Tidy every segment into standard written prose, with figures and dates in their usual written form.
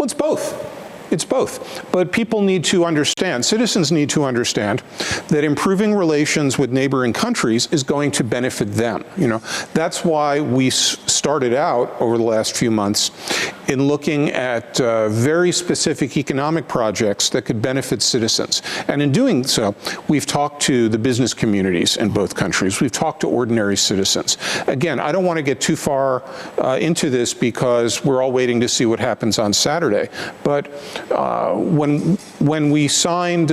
Well, it's both. It's both. But people need to understand, citizens need to understand that improving relations with neighboring countries is going to benefit them. You know, that's why we started out over the last few months in looking at very specific economic projects that could benefit citizens. And in doing so, we've talked to the business communities in both countries. We've talked to ordinary citizens. Again, I don't want to get too far into this because we're all waiting to see what happens on Saturday. But when we signed,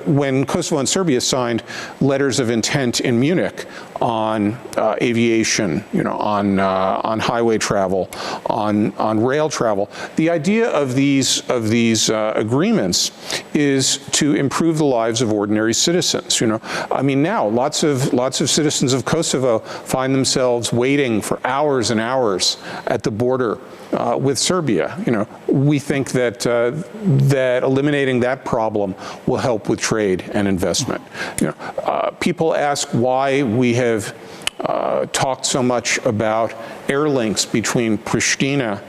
when Kosovo and Serbia signed letters of intent in Munich on aviation, you know, on highway travel, on rail travel, the idea of these agreements is to improve the lives of ordinary citizens. You know, I mean, now lots of citizens of Kosovo find themselves waiting for hours and hours at the border with Serbia. You know, we think that that eliminating that problem will help with trade and investment. You know, people ask why we have talked so much about air links between Pristina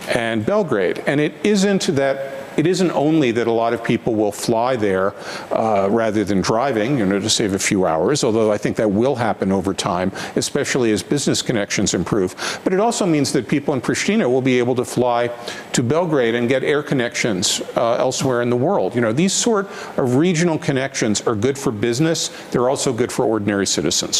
and Belgrade, and it isn't only that a lot of people will fly there rather than driving, you know, to save a few hours, although I think that will happen over time, especially as business connections improve. But it also means that people in Pristina will be able to fly to Belgrade and get air connections elsewhere in the world. You know, these sort of regional connections are good for business. They're also good for ordinary citizens.